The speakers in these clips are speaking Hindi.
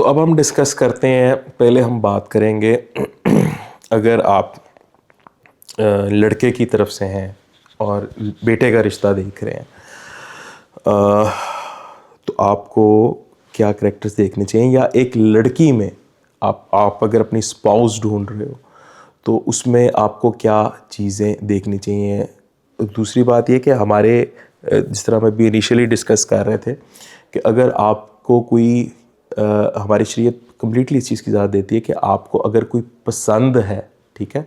अब हम डिस्कस करते हैं, पहले हम बात करेंगे अगर आप लड़के की तरफ से हैं और बेटे का रिश्ता देख रहे हैं तो आपको क्या करैक्टर्स देखने चाहिए, या एक लड़की में आप अगर अपनी स्पाउस ढूंढ रहे हो तो उसमें आपको क्या चीज़ें देखनी चाहिए। दूसरी बात ये कि हमारे जिस तरह हम अभी इनिशियली डिस्कस कर रहे थे कि अगर आपको कोई हमारी शरीयत कम्प्लीटली इस चीज़ की इजाज़त देती है कि आपको अगर कोई पसंद है, ठीक है,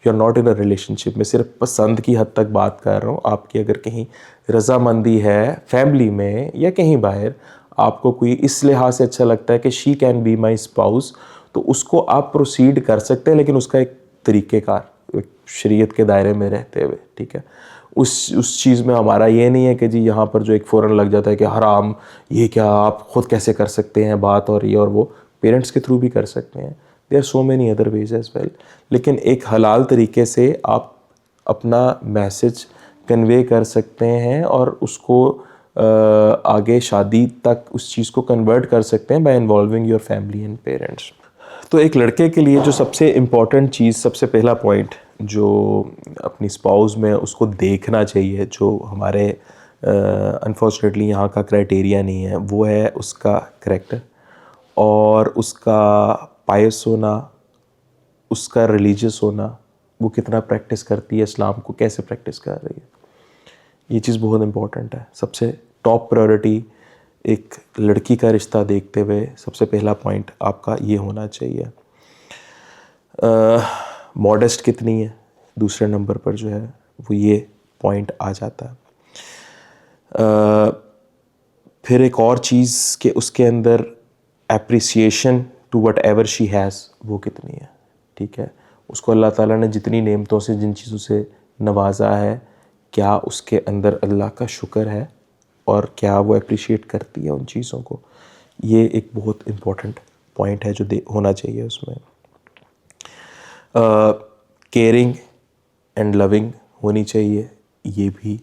you are not in a relationship, मैं सिर्फ पसंद की हद तक बात कर रहा हूँ, आपकी अगर कहीं रज़ामंदी है फैमिली में या कहीं बाहर, आपको कोई इस लिहाज से अच्छा लगता है कि she can be my spouse, तो उसको आप प्रोसीड कर सकते हैं, लेकिन उसका एक तरीक़ेकार शरीयत के दायरे में रहते हुए, ठीक है। उस चीज़ में हमारा ये नहीं है कि जी यहाँ पर जो एक फ़ौरन लग जाता है कि हराम, ये क्या, आप ख़ुद कैसे कर सकते हैं बात, और ये और वो पेरेंट्स के थ्रू भी कर सकते हैं। There are so many other ways as well, लेकिन एक हलाल तरीके से आप अपना मैसेज कन्वे कर सकते हैं और उसको आगे शादी तक उस चीज़ को कन्वर्ट कर सकते हैं bye involving your family and parents. तो एक लड़के के लिए जो सबसे इम्पॉर्टेंट चीज़, सबसे पहला पॉइंट जो अपनी स्पाउस में उसको देखना चाहिए, जो हमारे अनफॉर्चुनेटली यहाँ का क्राइटेरिया नहीं है, वो है उसका करैक्टर और उसका पायस होना, उसका रिलीजियस होना, वो कितना प्रैक्टिस करती है इस्लाम को, कैसे प्रैक्टिस कर रही है। ये चीज़ बहुत इम्पॉर्टेंट है। सबसे टॉप प्रायोरिटी एक लड़की का रिश्ता देखते हुए सबसे पहला पॉइंट आपका ये होना चाहिए। मॉडेस्ट कितनी है, दूसरे नंबर पर जो है वो ये पॉइंट आ जाता है। फिर एक और चीज़ कि उसके अंदर appreciation to whatever she has, वो कितनी है, ठीक है। उसको अल्लाह ताला ने जितनी नेमतों से, जिन चीज़ों से नवाजा है, क्या उसके अंदर अल्लाह का शुक्र है और क्या वो अप्रिशिएट करती है उन चीज़ों को। ये एक बहुत इम्पोर्टेंट पॉइंट है जो होना चाहिए उसमें। केयरिंग एंड लविंग होनी चाहिए, ये भी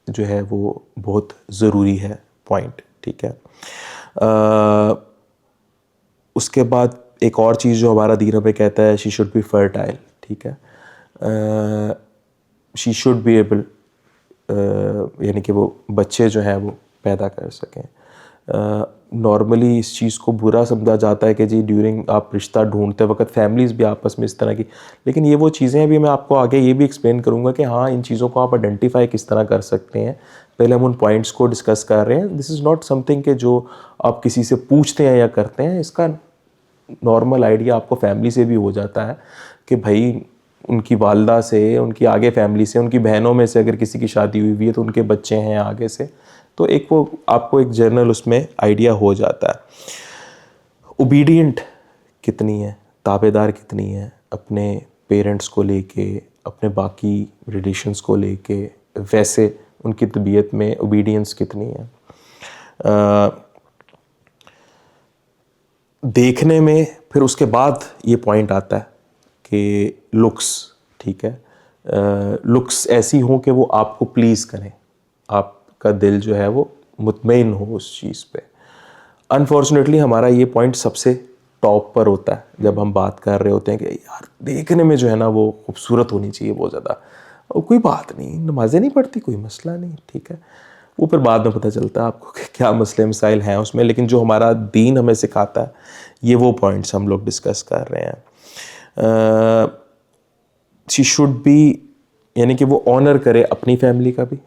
जो है वो बहुत ज़रूरी है पॉइंट, ठीक है। उसके बाद एक और चीज़ जो हमारा दीन हमें कहता है, शी शुड बी फर्टाइल, ठीक है। शी शुड बी एबल, यानी कि वो बच्चे जो हैं वो पैदा कर सकें। नॉर्मली इस चीज़ को बुरा समझा जाता है कि जी ड्यूरिंग आप रिश्ता ढूंढते वक्त फैमिलीज़ भी आपस में इस तरह की, लेकिन ये वो चीज़ें अभी मैं आपको आगे ये भी एक्सप्लेन करूँगा कि हाँ, इन चीज़ों को आप आइडेंटिफाई किस तरह कर सकते हैं। पहले हम उन पॉइंट्स को डिस्कस कर रहे हैं। दिस इज़ नॉट समथिंग कि जो आप किसी से पूछते हैं या करते हैं, इसका नॉर्मल आइडिया आपको फैमिली से भी हो जाता है कि भाई उनकी वालदा से, उनकी आगे फैमिली से, उनकी बहनों में से अगर किसी की शादी हुई है तो उनके बच्चे हैं आगे से, तो एक वो आपको एक जनरल उसमें आइडिया हो जाता है। ओबीडियंट कितनी है, ताबेदार कितनी है अपने पेरेंट्स को लेके, अपने बाकी रिलेशंस को लेके, वैसे उनकी तबीयत में ओबीडियंस कितनी है। देखने में फिर उसके बाद ये पॉइंट आता है कि लुक्स, ठीक है, लुक्स ऐसी हों कि वो आपको प्लीज़ करें, आपका दिल जो है वो मुतमईन हो उस चीज़ पे। अनफॉर्चुनेटली हमारा ये पॉइंट सबसे टॉप पर होता है जब हम बात कर रहे होते हैं कि यार देखने में जो है ना वो खूबसूरत होनी चाहिए बहुत ज़्यादा, और कोई बात नहीं, नमाज़ें नहीं पढ़ती, कोई मसला नहीं, ठीक है। वो फिर बाद में पता चलता है आपको कि क्या मसले मसाइल हैं उसमें, लेकिन जो हमारा दीन हमें सिखाता है ये वो पॉइंट्स हम लोग डिस्कस कर रहे हैं। शी शुड बी, यानी कि वो ऑनर करे अपनी फैमिली का भी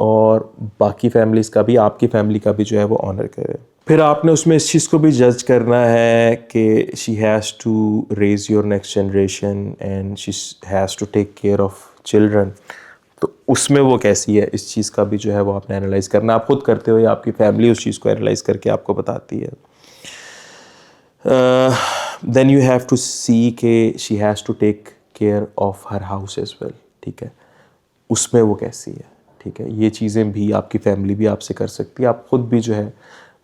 और बाकी फैमिलीज़ का भी, आपकी फैमिली का भी जो है वो ऑनर करे। फिर आपने उसमें इस चीज़ को भी जज करना है कि she has to raise your next generation and she has to take care of children, तो उसमें वो कैसी है, इस चीज़ का भी जो है वो आपने एनालाइज़ करना। आप खुद करते हो या आपकी फैमिली उस चीज़ को एनालाइज़ करके आपको बताती है। Then you have to see के she has to take care of her house as well, ठीक है, उसमें वो कैसी है, ठीक है। ये चीज़ें भी आपकी फैमिली भी आपसे कर सकती है, आप ख़ुद भी जो है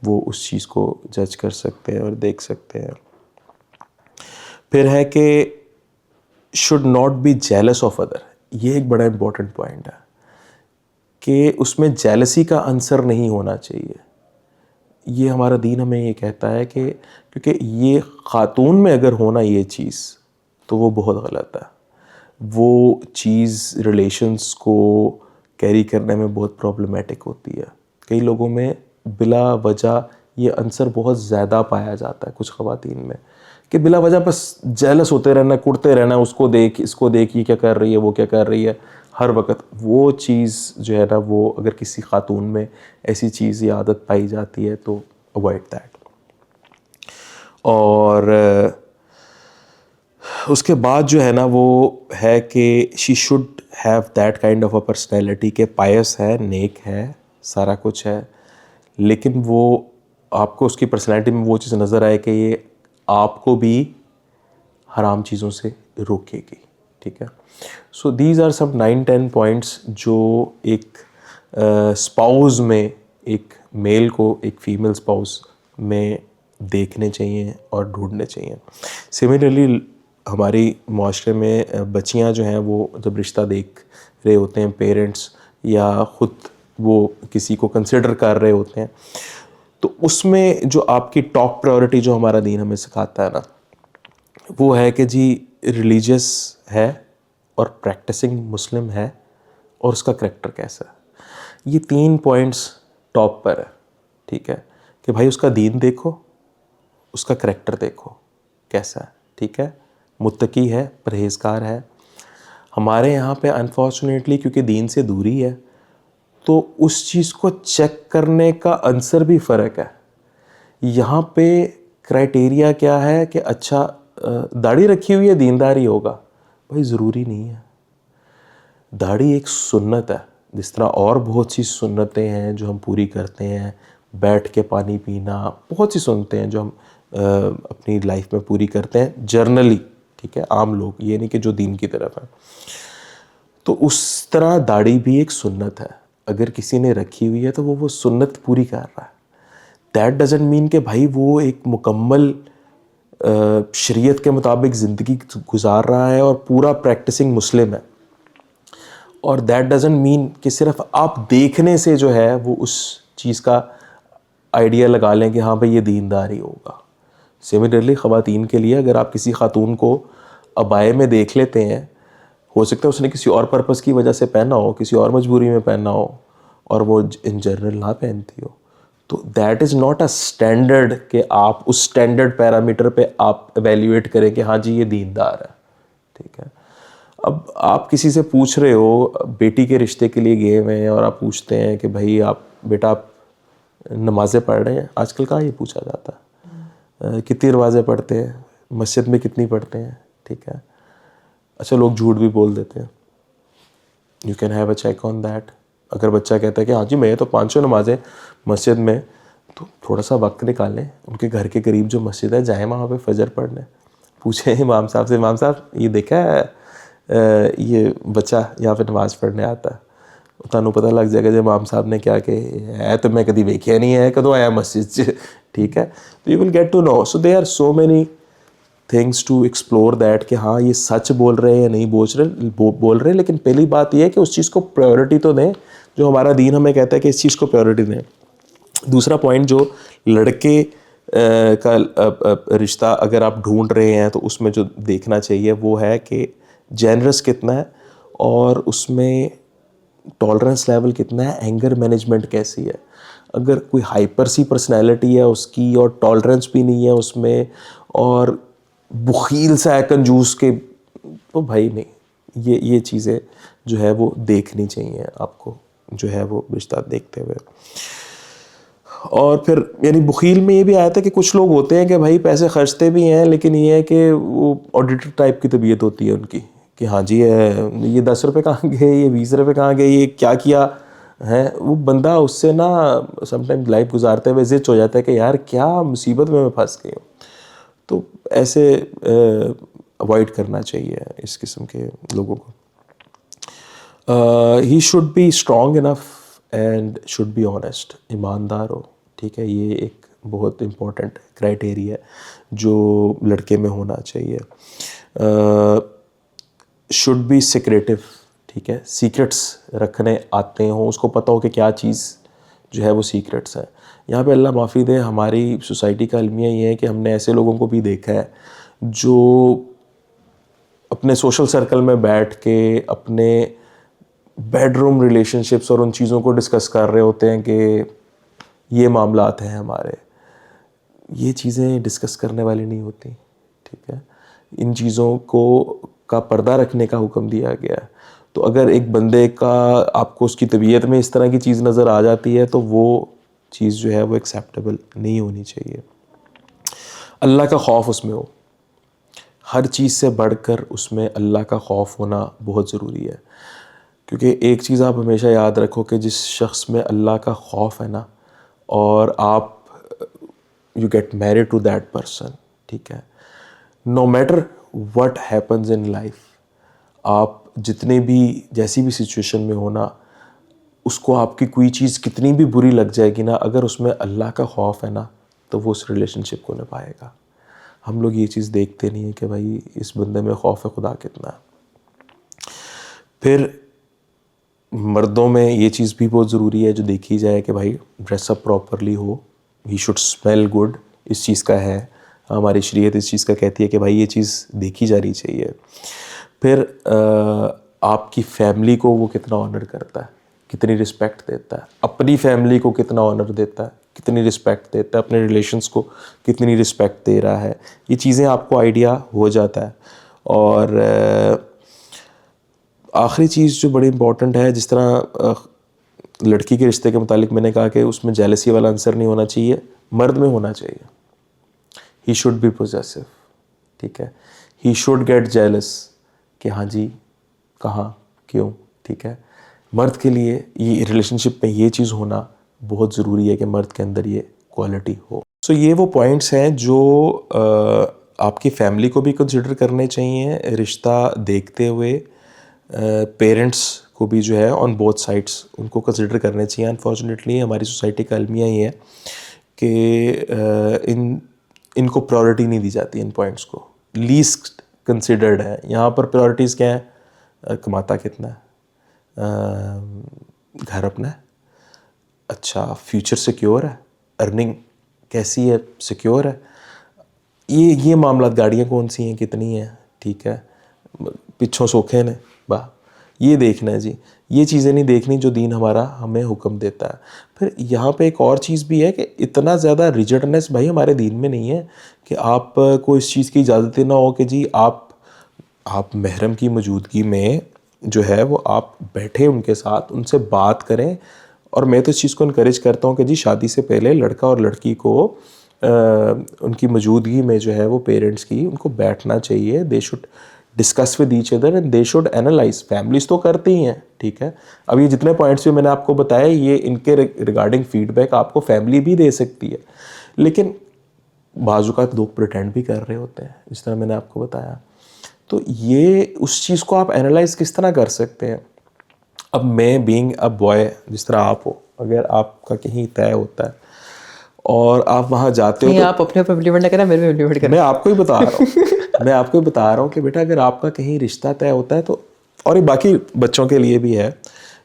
वो उस चीज़ को जज कर सकते हैं और देख सकते हैं। फिर है कि should not be jealous of other, ये एक बड़ा इंपॉर्टेंट पॉइंट है कि उसमें जेलसी का आंसर नहीं होना चाहिए। ये हमारा दीन हमें ये कहता है कि क्योंकि ये ख़ातून में अगर होना ये चीज़ तो वो बहुत गलत है, वो चीज़ रिलेशंस को कैरी करने में बहुत प्रॉब्लमेटिक होती है। कई लोगों में बिला वजह ये आंसर बहुत ज़्यादा पाया जाता है कुछ ख़वातीन में कि बिला वजह बस जेलस होते रहना, कुड़ते रहना, उसको देख इसको देख, ये क्या कर रही है, वो क्या कर रही है, हर वक्त वो चीज़ जो है ना, वो अगर किसी खातून में ऐसी चीज़ या आदत पाई जाती है तो अवॉइड दैट। और उसके बाद जो है ना वो है कि she should have that kind of a personality के पायस है, नेक है, सारा कुछ है, लेकिन वो आपको उसकी पर्सनैलिटी में वो चीज़ नज़र आए कि ये आपको भी हराम चीज़ों से रोकेगी। ठीक है, सो दीज आर सब 9-10 पॉइंट्स जो एक स्पाउस में, एक मेल को एक फीमेल स्पाउस में देखने चाहिए और ढूंढने चाहिए। सिमिलरली हमारी माशरे में बच्चियां जो हैं वो जब रिश्ता देख रहे होते हैं, पेरेंट्स या ख़ुद वो किसी को कंसिडर कर रहे होते हैं, तो उसमें जो आपकी टॉप प्रायोरिटी जो हमारा दीन हमें सिखाता है ना, वो है कि जी रिलीजियस है और प्रैक्टिसिंग मुस्लिम है और उसका करैक्टर कैसा है। ये 3 पॉइंट्स टॉप पर है। ठीक है, कि भाई उसका दीन देखो, उसका करैक्टर देखो कैसा है। ठीक है, मुत्तकी है, परहेज़गार है। हमारे यहाँ पे अनफॉर्चुनेटली क्योंकि दीन से दूरी है तो उस चीज़ को चेक करने का आंसर भी फ़र्क है। यहाँ पे क्राइटेरिया क्या है कि अच्छा दाढ़ी रखी हुई है दीनदारी होगा, भाई ज़रूरी नहीं है। दाढ़ी एक सुन्नत है, जिस तरह और बहुत सी सुन्नतें हैं जो हम पूरी करते हैं, बैठ के पानी पीना, बहुत सी सुन्नतें हैं जो हम अपनी लाइफ में पूरी करते हैं जर्नली। ठीक है, आम लोग, ये नहीं कि जो दीन की तरफ है। तो उस तरह दाढ़ी भी एक सुन्नत है, अगर किसी ने रखी हुई है तो वो सुन्नत पूरी कर रहा है। दैट डजंट मीन कि भाई वो एक मुकम्मल शरीयत के मुताबिक ज़िंदगी गुजार रहा है और पूरा प्रैक्टिसिंग मुस्लिम है। और दैट डजंट मीन कि सिर्फ आप देखने से जो है वो उस चीज़ का आइडिया लगा लें कि हाँ भाई ये दीनदार ही होगा। सिमिलरली ख़वातीन के लिए अगर आप किसी खातून को अबाए में देख लेते हैं, हो सकता है उसने किसी और पर्पस की वजह से पहना हो, किसी और मजबूरी में पहना हो और वो इन जनरल ना पहनती हो, तो that is not a standard कि आप उस स्टैंडर्ड पैरामीटर पे आप एवेल्यूएट करें कि हाँ जी ये दीनदार है। ठीक है, अब आप किसी से पूछ रहे हो, बेटी के रिश्ते के लिए गए हुए हैं और आप पूछते हैं कि भाई आप बेटा आप नमाज़ें पढ़ रहे हैं, आजकल कहाँ ये पूछा जाता है, कितनी नमाज़ें पढ़ते हैं, मस्जिद में कितनी पढ़ते हैं। ठीक है, अच्छा लोग झूठ भी बोल देते हैं, you can have a check on that. अगर बच्चा कहता है कि हाँ जी मैं तो 500 नमाज़ें मस्जिद में, तो थोड़ा सा वक्त निकालें, उनके घर के करीब जो मस्जिद है जाएँ वहाँ पे फजर पढ़ने, पूछें इमाम साहब से, इमाम साहब ये देखा है ये बच्चा यहाँ पे नमाज़ पढ़ने आता है, तुहानू पता लग जाएगा जब इमाम साहब ने क्या कि है तो मैं कभी वेख्या नहीं है, कदों आया मस्जिद च। ठीक है, तो you will get to know. So they are so many things to explore that कि हाँ ये सच बोल रहे हैं या नहीं बोल रहे, लेकिन पहली बात ये है कि उस चीज़ को प्रायोरिटी तो दें जो हमारा दीन हमें कहता है कि इस चीज़ को प्रायोरिटी दें। दूसरा पॉइंट, जो लड़के का रिश्ता अगर आप ढूंढ रहे हैं तो उसमें जो देखना चाहिए वो है कि जेनरस कितना है और उसमें टॉलरेंस लेवल कितना है, एंगर मैनेजमेंट कैसी है। अगर कोई हाइपर सी पर्सनैलिटी है उसकी और टॉलरेंस भी नहीं है उसमें और बुखील सा है, कंजूस के, तो भाई नहीं, ये चीज़ें जो है वो देखनी चाहिए आपको, जो है वो रिश्ता देखते हुए। और फिर यानी बुखील में ये भी आया था कि कुछ लोग होते हैं कि भाई पैसे खर्चते भी हैं, लेकिन ये है कि वो ऑडिटर टाइप की तबीयत होती है उनकी कि हाँ जी ये 10 रुपये कहाँ गए, ये 20 रुपये कहाँ गए, ये क्या किया है। वो बंदा उससे ना समटाइम्स लाइफ गुजारते हुए जिद हो जाता है कि यार क्या मुसीबत में मैं फंस गई हूँ। तो ऐसे अवॉइड करना चाहिए इस किस्म के लोगों को। He should be strong enough and should be honest, ईमानदार हो। ठीक है, ये एक बहुत इम्पोर्टेंट क्राइटेरिया है जो लड़के में होना चाहिए। शुड बी सीक्रेटिव, ठीक है, सीक्रेट्स रखने आते हों, उसको पता हो कि क्या चीज़ जो है वो सीक्रेट्स है। यहाँ पे अल्लाह माफ़ी दे, हमारी सोसाइटी का अलमिया ये है कि हमने ऐसे लोगों को भी देखा है जो अपने सोशल सर्कल में बैठ के अपने बेडरूम रिलेशनशिप्स और उन चीज़ों को डिस्कस कर रहे होते हैं कि ये मामलात हैं हमारे। ये चीज़ें डिस्कस करने वाली नहीं होती, ठीक है। इन चीज़ों को का पर्दा रखने का हुक्म दिया गया है। तो अगर एक बंदे का आपको उसकी तबीयत में इस तरह की चीज़ नज़र आ जाती है तो वो चीज़ जो है वो एक्सेप्टेबल नहीं होनी चाहिए। अल्लाह का खौफ उसमें हो, हर चीज़ से बढ़कर उसमें अल्लाह का खौफ होना बहुत ज़रूरी है। क्योंकि एक चीज़ आप हमेशा याद रखो कि जिस शख्स में अल्लाह का खौफ है ना, और आप you get married to that person, ठीक है, no matter what happens in life, आप जितने भी जैसी भी सिचुएशन में हो ना, उसको आपकी कोई चीज़ कितनी भी बुरी लग जाएगी ना, अगर उसमें अल्लाह का खौफ है ना तो वो उस रिलेशनशिप को निभाएगा। हम लोग ये चीज़ देखते नहीं है कि भाई इस बंदे में खौफ खुदा कितना है। फिर मर्दों में ये चीज़ भी बहुत ज़रूरी है जो देखी जाए कि भाई ड्रेसअप प्रॉपरली हो, ही शुड स्मेल गुड। इस चीज़ का है, हमारी शरीयत इस चीज़ का कहती है कि भाई ये चीज़ देखी जानी चाहिए। फिर आपकी फैमिली को वो कितना ऑनर करता है, कितनी रिस्पेक्ट देता है, अपनी फैमिली को कितना ऑनर देता है, कितनी रिस्पेक्ट देता है, अपने रिलेशंस को कितनी रिस्पेक्ट दे रहा है, ये चीज़ें आपको आइडिया हो जाता है। और आखिरी चीज़ जो बड़ी इंपॉर्टेंट है, जिस तरह लड़की के रिश्ते के मुतालिक मैंने कहा कि उसमें जेलसी वाला आंसर नहीं होना चाहिए, मर्द में होना चाहिए। ही शुड बी पोजेसिव, ठीक है, ही शुड गेट जेलस कि हाँ जी कहाँ क्यों, ठीक है। मर्द के लिए ये रिलेशनशिप में ये चीज़ होना बहुत ज़रूरी है कि मर्द के अंदर ये क्वालिटी हो। सो ये वो पॉइंट्स हैं जो आपकी फैमिली को भी कंसिडर करने चाहिए रिश्ता देखते हुए। पेरेंट्स को भी जो है ऑन बोथ साइड्स उनको कंसिडर करने चाहिए। अनफॉर्चुनेटली हमारी सोसाइटी का अलमिया ये है कि इनको प्रायोरिटी नहीं दी जाती, इन पॉइंट्स को लीस्ट कंसिडर्ड है। यहाँ पर प्रायोरिटीज़ क्या है, कमाता कितना है, घर अपना है, अच्छा फ्यूचर सिक्योर है, अर्निंग कैसी है, सिक्योर है, ये मामला, गाड़ियाँ कौन सी हैं, कितनी हैं, ठीक है, पिछों सोखे ने वाह, ये देखना है जी। ये चीज़ें नहीं देखनी जो दीन हमारा हमें हुक्म देता है। फिर यहाँ पे एक और चीज़ भी है कि इतना ज़्यादा रिजिडनेस भाई हमारे दीन में नहीं है कि आप को इस चीज़ की इजाज़त ना हो कि जी आप महरम की मौजूदगी में जो है वो आप बैठे उनके साथ, उनसे बात करें। और मैं तो इस चीज़ को इनकरेज करता हूँ कि जी शादी से पहले लड़का और लड़की को उनकी मौजूदगी में जो है वो पेरेंट्स की उनको बैठना चाहिए। They should discuss with each other and they should analyse. Families तो करती ही हैं, ठीक है। अब ये जितने पॉइंट्स भी मैंने आपको बताए, ये इनके रिगार्डिंग फीडबैक आपको फैमिली भी दे सकती है, लेकिन बाज़ लोग प्रिटेंड भी कर रहे होते हैं, जिस तरह मैंने आपको बताया। तो ये उस चीज़ को आप एनालाइज किस तरह कर सकते हैं। अब मैं बीइंग अ बॉय, जिस तरह आप हो, अगर आपका कहीं तय होता है और आप वहाँ जाते हो तो आप अपने ऊपर इम्प्लीमेंट ना करें, मेरे में इम्प्लीमेंट करें। मैं आपको ही बता रहा हूँ मैं आपको ही बता रहा हूँ कि बेटा अगर आपका कहीं रिश्ता तय होता है तो, और ये बाकी बच्चों के लिए भी है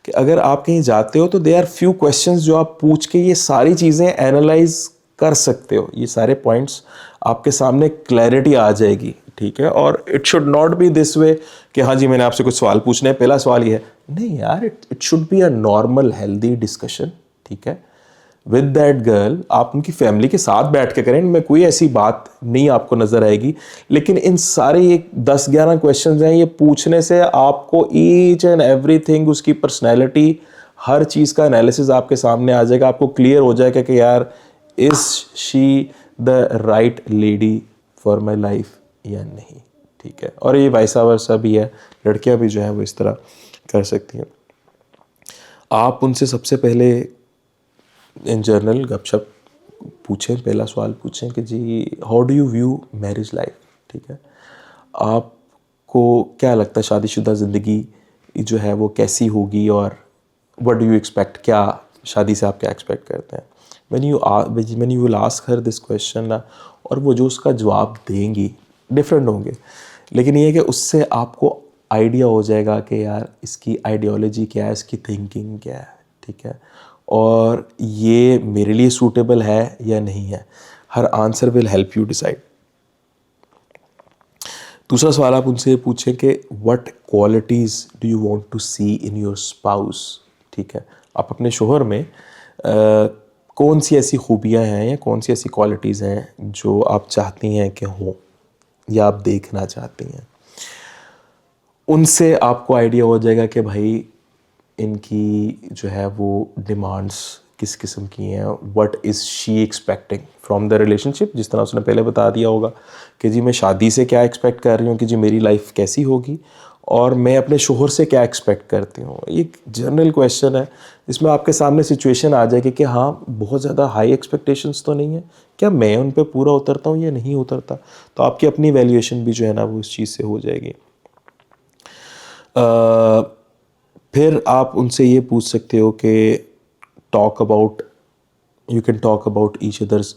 कि अगर आप कहीं जाते हो तो दे आर फ्यू क्वेश्चंस जो आप पूछ के ये सारी चीज़ें एनालाइज कर सकते हो। ये सारे पॉइंट्स आपके सामने क्लैरिटी आ जाएगी, ठीक है। और it should not be this way कि हाँ जी मैंने आपसे कुछ सवाल पूछने हैं, पहला सवाल ये है, नहीं यार, it should be a normal healthy discussion, ठीक है। विद दैट गर्ल आप उनकी फैमिली के साथ बैठ के करें, इनमें कोई ऐसी बात नहीं आपको नज़र आएगी। लेकिन इन सारे ये 10-11 क्वेश्चन हैं, ये पूछने से आपको ईच एंड एवरीथिंग, उसकी पर्सनैलिटी, हर चीज़ का एनालिसिस आपके सामने आ जाएगा। आपको क्लियर हो जाएगा कि यार is she the right lady for my life या नहीं, ठीक है। और ये वैसा वर्सा भी है, लड़कियां भी जो है वो इस तरह कर सकती हैं। आप उनसे सबसे पहले इन जनरल गपशप पूछें, पहला सवाल पूछें कि जी how do you view marriage life, ठीक है। आपको क्या लगता है शादीशुदा ज़िंदगी जो है वो कैसी होगी, और व्हाट डू यू एक्सपेक्ट, क्या शादी से आप क्या एक्सपेक्ट करते हैं। When you will ask her this question ना, और वो जो उसका जवाब देंगी डिफरेंट होंगे, लेकिन ये है कि उससे आपको आइडिया हो जाएगा कि यार इसकी आइडियोलॉजी क्या है, इसकी थिंकिंग क्या है, ठीक है। और ये मेरे लिए सूटेबल है या नहीं है। हर answer will help you decide. दूसरा सवाल आप उनसे पूछें कि what qualities do you want to see in your spouse. ठीक है, आप अपने शोहर में कौन सी ऐसी खूबियां हैं या कौन सी ऐसी क्वालिटीज़ हैं जो आप चाहती हैं कि हो या आप देखना चाहती हैं। उनसे आपको आइडिया हो जाएगा कि भाई इनकी जो है वो डिमांड्स किस किस्म की हैं, what is she expecting from the relationship. जिस तरह उसने पहले बता दिया होगा कि जी मैं शादी से क्या एक्सपेक्ट कर रही हूँ कि जी मेरी लाइफ कैसी होगी, और मैं अपने शोहर से क्या एक्सपेक्ट करती हूँ। एक जनरल क्वेश्चन है, इसमें आपके सामने सिचुएशन आ जाएगी कि हाँ बहुत ज़्यादा हाई एक्सपेक्टेशंस तो नहीं है, क्या मैं उन पर पूरा उतरता हूँ या नहीं उतरता। तो आपकी अपनी वैल्यूएशन भी जो है ना वो इस चीज़ से हो जाएगी। फिर आप उनसे ये पूछ सकते हो कि you can talk about each others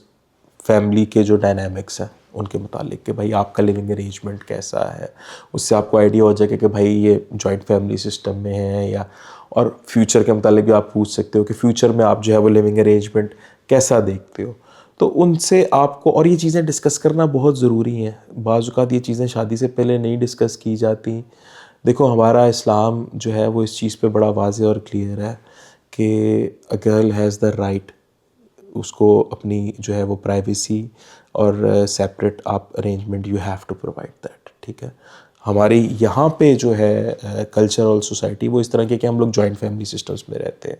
family के जो डायनामिक्स हैं उनके मुतालिक कि भाई आपका लिविंग अरेंजमेंट कैसा है। उससे आपको आइडिया हो जाएगा कि भाई ये जॉइंट फैमिली सिस्टम में है या, और फ्यूचर के मुतालिक भी आप पूछ सकते हो कि फ्यूचर में आप जो है वो लिविंग अरेंजमेंट कैसा देखते हो। तो उनसे आपको, और ये चीज़ें डिस्कस करना बहुत ज़रूरी है। बाज़ औक़ात ये चीज़ें शादी से पहले नहीं डिस्कस की जाती। देखो हमारा इस्लाम जो है वो इस चीज़ पे बड़ा वाज़ेह और क्लियर है कि a girl has the right, उसको अपनी जो है वो प्राइवेसी और सेपरेट आप arrangement you have to provide that. ठीक है, हमारे यहाँ पे जो है कल्चर और सोसाइटी वो इस तरह की कि हम लोग जॉइंट फैमिली सिस्टम्स में रहते हैं।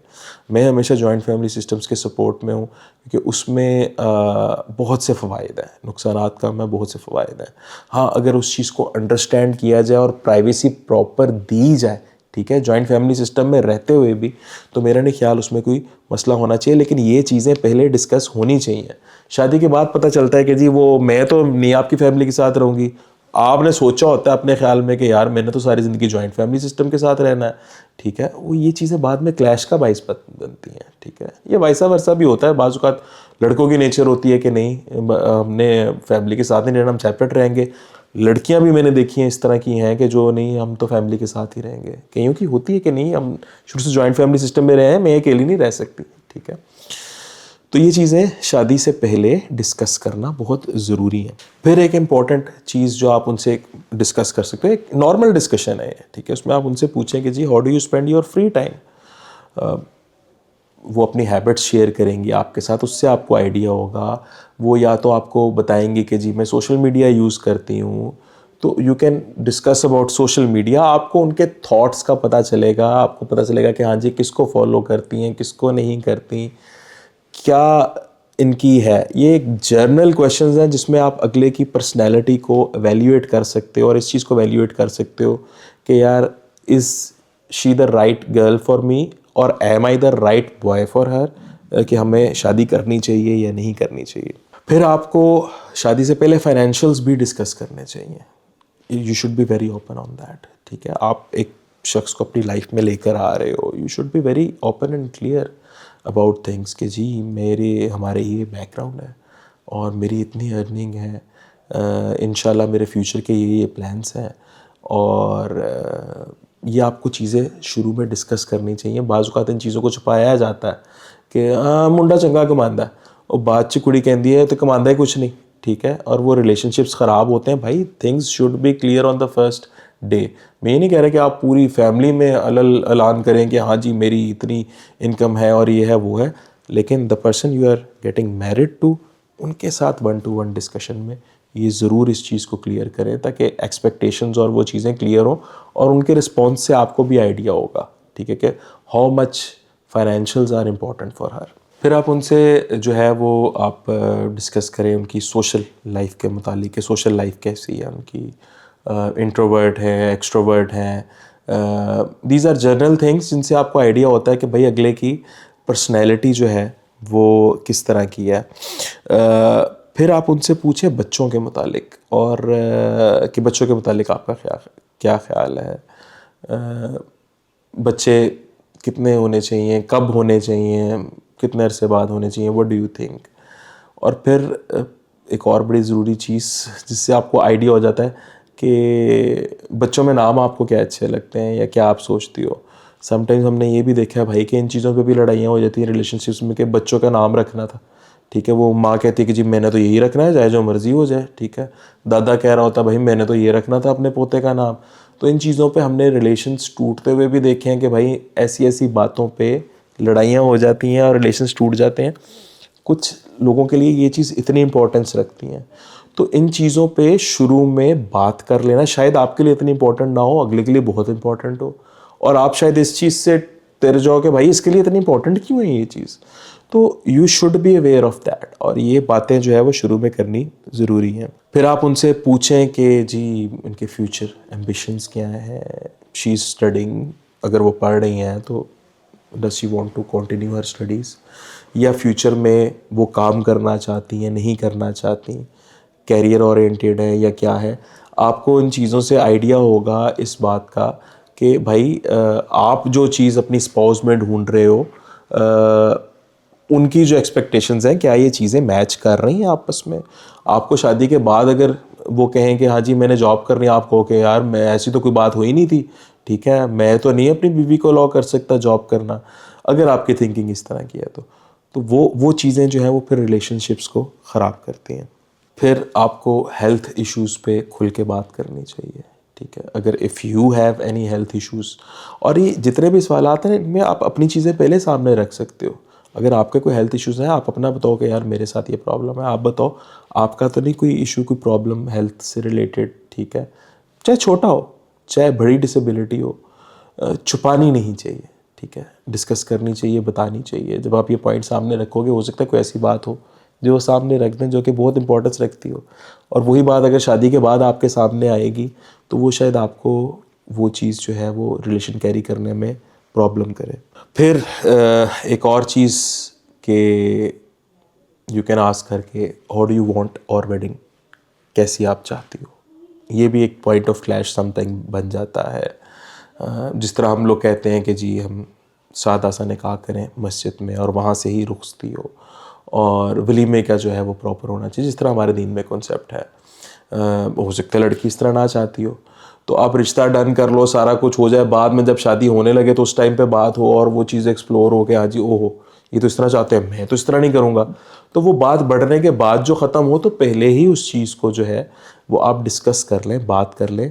मैं हमेशा जॉइंट फैमिली सिस्टम्स के सपोर्ट में हूँ क्योंकि उसमें बहुत से फ़वाइद हैं, नुकसानात कम है, बहुत से फ़वाइद हैं। हाँ, अगर उस चीज़ को अंडरस्टैंड किया जाए और प्राइवेसी प्रॉपर दी जाए, ठीक है, जॉइंट फैमिली सिस्टम में रहते हुए भी, तो मेरा नहीं ख्याल उसमें कोई मसला होना चाहिए। लेकिन ये चीज़ें पहले डिस्कस होनी चाहिए। शादी के बाद पता चलता है कि जी वो मैं तो नहीं आपकी फैमिली के साथ रहूँगी, आपने सोचा होता है अपने ख्याल में कि यार मैंने तो सारी ज़िंदगी जॉइंट फैमिली सिस्टम के साथ रहना है। ठीक है, वो ये चीज़ें बाद में क्लैश का बाइस बनती हैं। ठीक है, ये वाइसा वर्सा भी होता है। बाज़ औक़ात लड़कों की नेचर होती है कि नहीं हमने फैमिली के साथ नहीं रहना, हम सेपरेट रहेंगे। लड़कियां भी मैंने देखी हैं इस तरह की हैं कि जो नहीं हम तो फैमिली के साथ ही रहेंगे। कईयों की होती है कि नहीं हम शुरू से जॉइंट फैमिली सिस्टम में रहे हैं, मैं अकेली नहीं रह सकती। ठीक है, तो ये चीज़ें शादी से पहले डिस्कस करना बहुत ज़रूरी है। फिर एक इम्पॉर्टेंट चीज़ जो आप उनसे डिस्कस कर सकते हो, एक नॉर्मल डिस्कशन है। ठीक है, उसमें आप उनसे पूछें कि जी how do you spend your free time. वो अपनी हैबिट्स शेयर करेंगी आपके साथ, उससे आपको आइडिया होगा। वो या तो आपको बताएंगे कि जी मैं सोशल मीडिया यूज़ करती हूँ, तो you can discuss about social media. आपको उनके थॉट्स का पता चलेगा, आपको पता चलेगा कि हाँ जी किसको फॉलो करती हैं, किसको नहीं करती, क्या इनकी है। ये एक जर्नल क्वेश्चंस हैं जिसमें आप अगले की पर्सनैलिटी को एवेल्यूएट कर सकते हो और इस चीज़ को एवेल्यूएट कर सकते हो कि यार is she the right girl for me और am I the right boy for her, कि हमें शादी करनी चाहिए या नहीं करनी चाहिए। फिर आपको शादी से पहले फाइनेंशियल्स भी डिस्कस करने चाहिए। You should be very open on that. ठीक है, आप एक शख्स को अपनी लाइफ में लेकर आ रहे हो, you should be very open and clear about things कि जी हमारे ये बैकग्राउंड है और मेरी इतनी अर्निंग है, इंशाल्लाह मेरे फ्यूचर के ये प्लान्स हैं, और ये आपको चीज़ें शुरू में डिस्कस करनी चाहिए। बाज़ औक़ात इन चीज़ों को छुपाया जाता है कि हाँ मुंडा चंगा कमांदा है, और बाद च कुड़ी कहती है तो कमांदा ही कुछ नहीं। ठीक है, और वो रिलेशनशिप्स ख़राब होते हैं। भाई things should be clear on the first day. मैं ये नहीं कह रहा कि आप पूरी फैमिली में ऐलान करें कि हाँ जी मेरी इतनी इनकम है और ये है वो है, लेकिन the person you are getting married to, उनके साथ 1-to-1 डिस्कशन में ये ज़रूर इस चीज़ को क्लियर करें ताकि एक्सपेक्टेशंस और वो चीज़ें क्लियर हों और उनके रिस्पॉन्स से आपको भी आइडिया होगा। ठीक है, कि how much financials are important for her. फिर आप उनसे जो है वो आप डिस्कस करें उनकी सोशल लाइफ के मुतालिक कि सोशल लाइफ कैसी है उनकी, इंट्रोवर्ट है, एक्सट्रोवर्ट हैं। दीज आर जनरल थिंग्स जिनसे आपको आइडिया होता है कि भाई अगले की पर्सनैलिटी जो है वो किस तरह की है। फिर आप उनसे पूछें बच्चों के मुतालिक और कि बच्चों के मुतालिक आपका क्या ख्याल है, बच्चे कितने होने चाहिए, कब होने चाहिए, कितने अरसे बाद होने चाहिए, व्हाट डू यू थिंक। और फिर एक और बड़ी ज़रूरी चीज़ जिससे आपको आइडिया हो जाता है कि बच्चों में नाम आपको क्या अच्छे लगते हैं या क्या आप सोचती हो। समटाइम्स हमने ये भी देखा है भाई कि इन चीज़ों पे भी लड़ाइयाँ हो जाती हैं रिलेशनशिप्स में, कि बच्चों का नाम रखना था, ठीक है, वो माँ कहती है कि जी मैंने तो यही रखना है, चाहे जो मर्जी हो जाए, ठीक है, दादा कह रहा होता भाई मैंने तो ये रखना था अपने पोते का नाम। तो इन चीज़ों पे हमने रिलेशंस टूटते हुए भी देखे हैं कि भाई ऐसी ऐसी बातों पे लड़ाइयाँ हो जाती हैं और रिलेशंस टूट जाते हैं। कुछ लोगों के लिए ये चीज़ इतनी इंपॉर्टेंस रखती हैं, तो इन चीज़ों पे शुरू में बात कर लेना शायद आपके लिए इतनी इंपॉर्टेंट ना हो, अगले के लिए बहुत इंपॉर्टेंट हो, और आप शायद इस चीज़ से तिर जाओ कि भाई इसके लिए इतनी इंपॉर्टेंट क्यों है ये चीज़। तो you should be aware of that, और ये बातें जो है वो शुरू में करनी ज़रूरी हैं। फिर आप उनसे पूछें कि जी इनके फ्यूचर एम्बिशंस क्या हैं, शी इज़ स्टडिंग, अगर वो पढ़ रही हैं तो does she want to continue her studies, या फ्यूचर में वो काम करना चाहती हैं, नहीं करना चाहती, कैरियर ओरिएंटेड है या क्या है। आपको इन चीज़ों से आइडिया होगा इस बात का कि भाई आप जो चीज़ अपनी स्पाउस में ढूंढ रहे हो, उनकी जो एक्सपेक्टेशंस हैं क्या ये चीज़ें मैच कर रही हैं आपस में। आपको शादी के बाद अगर वो कहें कि हाँ जी मैंने जॉब करनी है, आप कहो कि यार मैं ऐसी तो कोई बात हो ही नहीं थी, ठीक है, मैं तो नहीं अपनी बीवी को अलाउ कर सकता जॉब करना, अगर आपकी थिंकिंग इस तरह की है तो वो चीज़ें जो हैं वो फिर रिलेशनशिप्स को ख़राब करती हैं। फिर आपको हेल्थ इश्यूज़ पे खुल के बात करनी चाहिए, ठीक है, अगर if you have any health issues, और ये जितने भी सवालात हैं इनमें आप अपनी चीज़ें पहले सामने रख सकते हो। अगर आपके कोई हेल्थ इश्यूज़ हैं आप अपना बताओ कि यार मेरे साथ ये प्रॉब्लम है, आप बताओ आपका तो नहीं कोई इशू, कोई प्रॉब्लम हेल्थ से रिलेटेड, ठीक है, चाहे छोटा हो चाहे बड़ी डिसेबिलिटी हो, छुपानी नहीं चाहिए, ठीक है, डिस्कस करनी चाहिए, बतानी चाहिए। जब आप ये पॉइंट सामने रखोगे हो सकता है कोई ऐसी बात हो जो वो सामने रख दें जो कि बहुत इंपॉर्टेंस रखती हो, और वही बात अगर शादी के बाद आपके सामने आएगी तो वो शायद आपको वो चीज़ जो है वो रिलेशन कैरी करने में प्रॉब्लम करे। फिर एक और चीज़ के यू कैन आस्क करके हाउ डू यू वांट और वेडिंग, कैसी आप चाहती हो। ये भी एक पॉइंट ऑफ क्लैश समटाइम बन जाता है। जिस तरह हम लोग कहते हैं कि जी हम सादा सा निकाह करें मस्जिद में और वहाँ से ही रुखसती हो, और वलीमे का जो है वो प्रॉपर होना चाहिए जिस तरह हमारे दीन में कॉन्सेप्ट है। हो सकता है लड़की इस तरह ना चाहती हो, तो आप रिश्ता डन कर लो, सारा कुछ हो जाए, बाद में जब शादी होने लगे तो उस टाइम पे बात हो और वो चीज़ एक्सप्लोर हो के हाँ जी ओहो ये तो इस तरह चाहते हैं, मैं तो इस तरह नहीं करूँगा, तो वो बात बढ़ने के बाद जो ख़त्म हो तो पहले ही उस चीज़ को जो है वो आप डिस्कस कर लें, बात कर लें।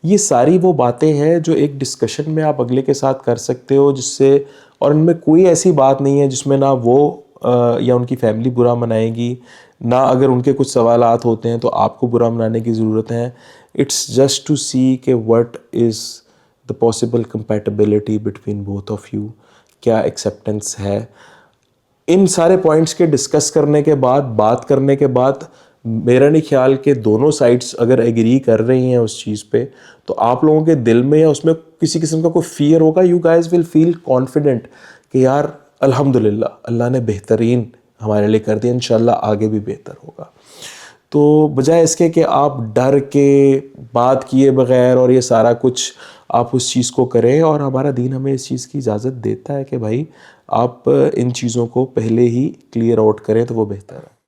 ये सारी वो बातें हैं जो एक डिस्कशन में आप अगले के साथ कर सकते हो, जिससे, और इनमें कोई ऐसी बात नहीं है जिसमें ना वो या उनकी फैमिली बुरा मनाएगी, ना अगर उनके कुछ सवालात होते हैं तो आपको बुरा मनाने की ज़रूरत है। इट्स जस्ट टू सी कि what is the possible compatibility between both of you, क्या एक्सेप्टेंस है। इन सारे पॉइंट्स के डिस्कस करने के बाद, बात करने के बाद, मेरा नहीं ख्याल कि दोनों साइड्स अगर एग्री कर रही हैं उस चीज़ पे, तो आप लोगों के दिल में या उसमें किसी किस्म का कोई फियर होगा, you guys will feel confident कि यार अल्हम्दुलिल्लाह अल्लाह ने बेहतरीन हमारे लिए कर दिया, इंशाल्लाह आगे भी बेहतर होगा। तो बजाय इसके कि आप डर के बात किए बगैर और ये सारा कुछ आप उस चीज़ को करें, और हमारा दीन हमें इस चीज़ की इजाज़त देता है कि भाई आप इन चीज़ों को पहले ही क्लियर आउट करें तो वो बेहतर है।